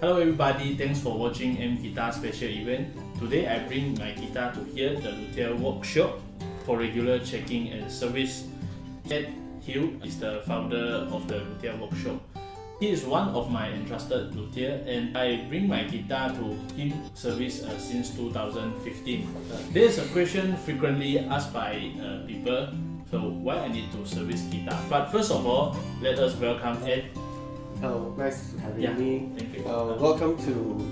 Hello everybody, thanks for watching M.Guitar Special Event. Today I bring my guitar to here, the Luthier Workshop, for regular checking and service. Ed.Hiew is the founder of the Luthier Workshop. He is one of my entrusted luthier and I bring my guitar to him service since 2015. There's a question frequently asked by people, so why I need to service guitar. But first of all, let us welcome Ed. Hello, nice to having me. Thank you. Welcome to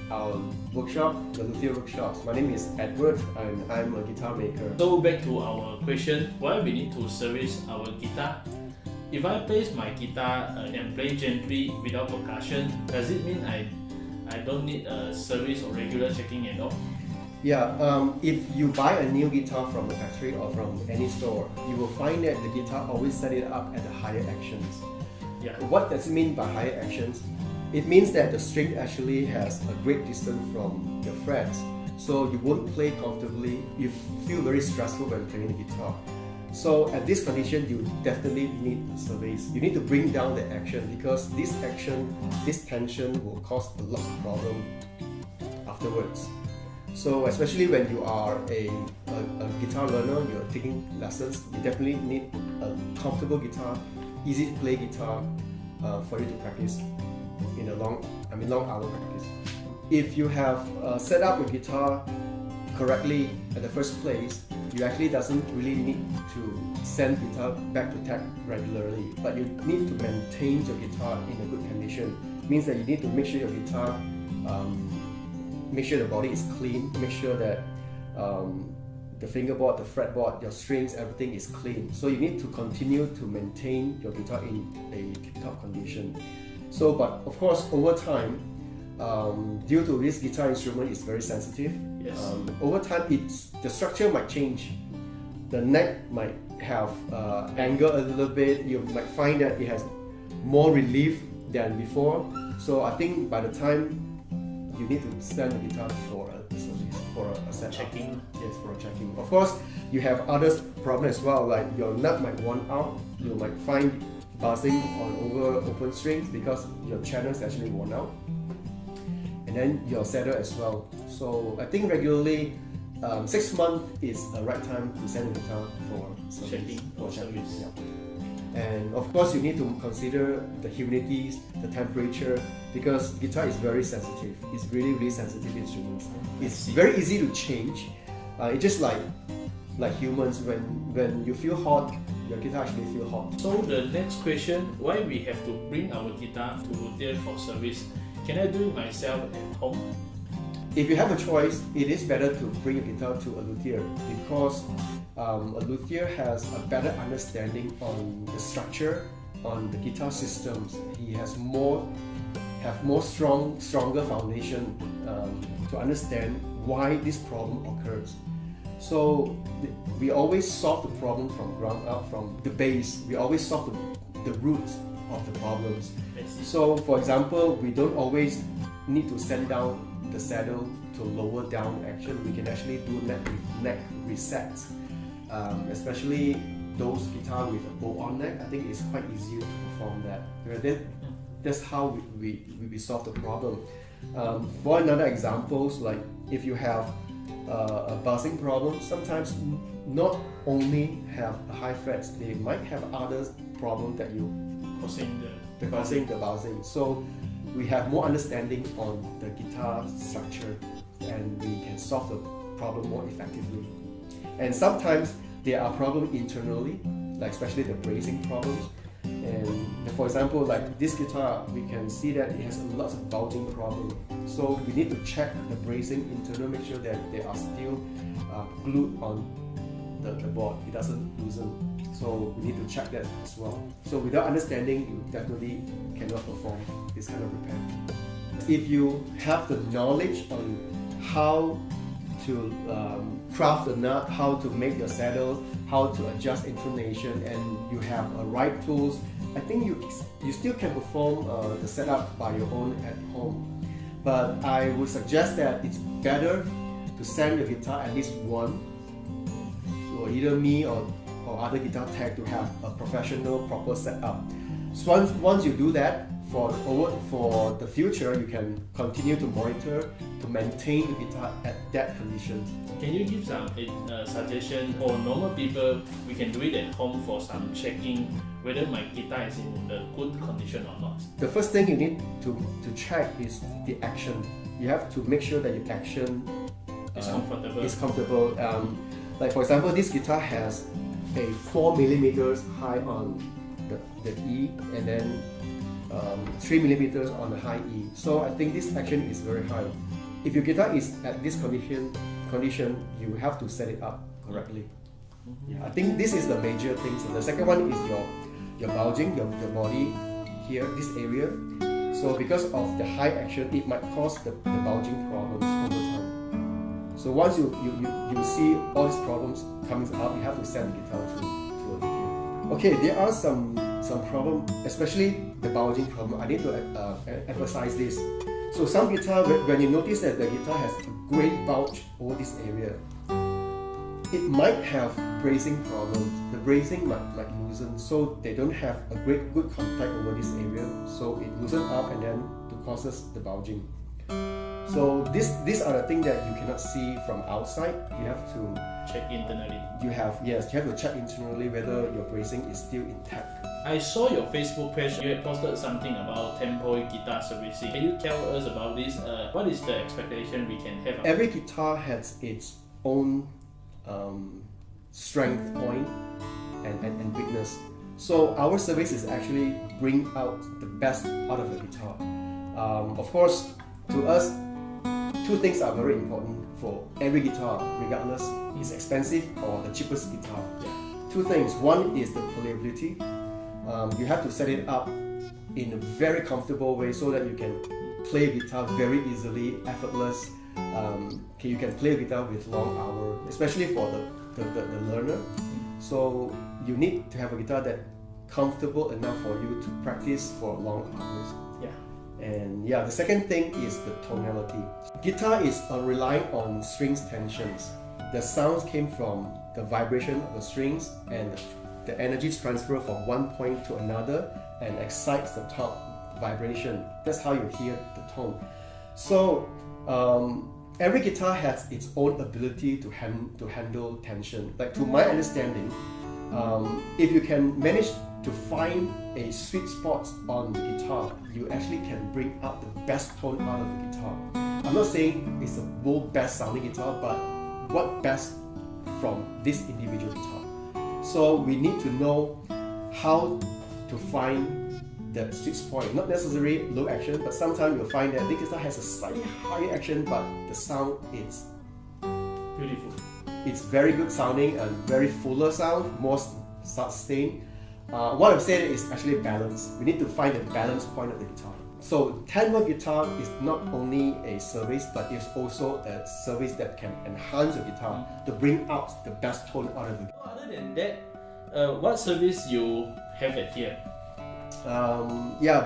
our workshop, the Luthier Workshop. My name is Edward and I'm a guitar maker. So back to our question, why we need to service our guitar? If I place my guitar and play gently without percussion, does it mean I don't need a service or regular checking at all? Yeah, if you buy a new guitar from the factory or from any store, you will find that the guitar always set it up at the higher actions. Yeah. What does it mean by higher actions? It means that the string actually has a great distance from the frets, so you won't play comfortably. You feel very stressful when playing the guitar. So at this condition, you definitely need service. You need to bring down the action because this tension will cause a lot of problem afterwards. So especially when you are a guitar learner, you're taking lessons, you definitely need a comfortable guitar, easy to play guitar for you to practice in a long hour practice. If you have set up your guitar correctly at the first place, you actually doesn't really need to send guitar back to tech regularly, but you need to maintain your guitar in a good condition. It means that you need to make sure your guitar, make sure the body is clean, make sure that the fingerboard, the fretboard, your strings, everything is clean. So you need to continue to maintain your guitar in a tip-top condition. So, but of course, over time, due to this guitar instrument is very sensitive. Yes. Over time, the structure might change. The neck might have angle a little bit. You might find that it has more relief than before. So I think by the time you need to send the guitar for a service, for a set Checking. Yes, for a checking. Of course, you have other problems as well, like your nut might worn out. You might find buzzing over open strings because your channel is actually worn out. And then your saddle as well. So I think regularly 6 months is the right time to send the guitar for service. Checking For or checking, service. yeah. And of course you need to consider the humidity, the temperature, because guitar is very sensitive. It's really sensitive instrument. It's very easy to change. It's just like humans, when you feel hot, your guitar actually feel hot. So the next question, why we have to bring our guitar to Luthier for service? Can I do it myself at home? If you have a choice, it is better to bring your guitar to a luthier because a luthier has a better understanding on the structure, on the guitar systems. He has stronger foundation to understand why this problem occurs. So we always solve the problem from ground up, from the base. We always solve the roots of the problems. So for example, we don't always need to send down the saddle to lower down action. We can actually do neck resets, especially those guitar with a bow-on neck. I think it's quite easy to perform that. That's how we solve the problem. For another examples, like if you have a buzzing problem, sometimes not only have high frets, they might have other problems that you causing the buzzing. So we have more understanding on the guitar structure and we can solve the problem more effectively. And sometimes there are problems internally, like especially the bracing problems. And for example, like this guitar, we can see that it has lots of bulging problems. So we need to check the bracing internal, make sure that they are still glued on the board. It doesn't loosen. So we need to check that as well. So without understanding, you definitely cannot perform this kind of repair. If you have the knowledge on how to craft the nut, how to make the saddle, how to adjust intonation, and you have right tools, I think you still can perform the setup by your own at home. But I would suggest that it's better to send your guitar at least one, so either me or other guitar tech, to have a professional proper setup. So once you do that, for the future, you can continue to monitor to maintain the guitar at that condition. Can you give some suggestion for normal people? We can do it at home for some checking whether my guitar is in a good condition or not. The first thing you need to check is the action. You have to make sure that your action is comfortable. Like for example, this guitar has a 4 millimeters high on the E and then 3 millimeters on the high E. So I think this action is very high. If your guitar is at this condition, you have to set it up correctly. I think this is the major things. And the second one is your bulging, your body here, this area. So because of the high action, it might cause the bulging problems over time. So once you see all these problems coming up, you have to send the guitar to a luthier. Okay, there are some problem, especially the bulging problem. I need to emphasize this. So some guitar, when you notice that the guitar has a great bulge over this area, it might have bracing problems. The bracing might loosen, so they don't have a good contact over this area. So it loosens up and then it causes the bulging. So these are the things that you cannot see from outside. You have to check internally. You have to check internally whether your bracing is still intact. I saw your Facebook page. You had posted something about tempo guitar servicing. Can you tell us about this? What is the expectation we can have? Every guitar has its own strength point and weakness. So our service is actually bring out the best out of the guitar. Of course, to us, two things are very important for every guitar, regardless it's expensive or the cheapest guitar. Two things. One is the playability. You have to set it up in a very comfortable way so that you can play guitar very easily, effortless. You can play guitar with long hours, especially for the learner. So you need to have a guitar that's comfortable enough for you to practice for long hours. And the second thing is the tonality. Guitar is relying on strings tensions. The sounds came from the vibration of the strings and the energy transfer from one point to another and excites the top vibration. That's how you hear the tone. So every guitar has its own ability to handle tension. Like to my understanding, if you can manage to find a sweet spot on the guitar, you actually can bring out the best tone out of the guitar. I'm not saying it's the world best sounding guitar, but what best from this individual guitar. So we need to know how to find the sweet spot. Not necessarily low action, but sometimes you'll find that the guitar has a slightly higher action, but the sound is beautiful. It's very good sounding and very fuller sound, more sustained. What I'm saying is actually balance. We need to find the balance point of the guitar. So tempo guitar is not only a service, but it's also a service that can enhance the guitar to bring out the best tone out of the guitar. Other than that, what service you have at here?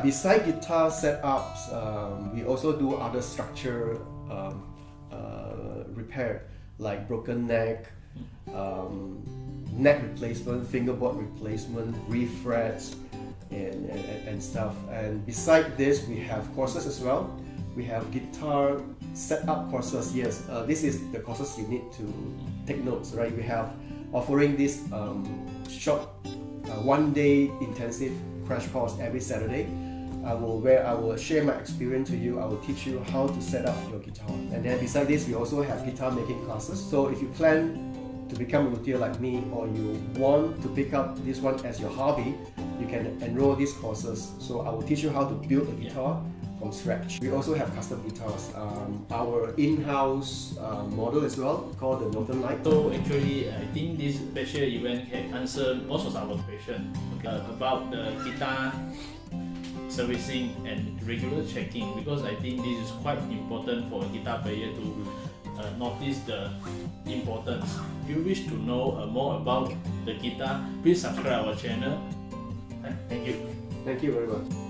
Beside guitar setups, we also do other structure repair like broken neck, neck replacement, fingerboard replacement, refrets, and stuff. And beside this, we have courses as well. We have guitar setup courses. Yes, this is the courses you need to take notes, right? We have offering this short one-day intensive crash course every Saturday. Where I will share my experience to you. I will teach you how to set up your guitar. And then beside this, we also have guitar making classes. So if you plan to become a luthier like me, or you want to pick up this one as your hobby, you can enroll these courses. So I will teach you how to build a guitar from scratch. We also have custom guitars. Our in-house model as well, called the Northern Light. So actually, I think this special event can answer most of our questions about the guitar servicing and regular checking, because I think this is quite important for a guitar player to notice the importance. If you wish to know more about the guitar, please subscribe our channel. Thank you. Thank you very much.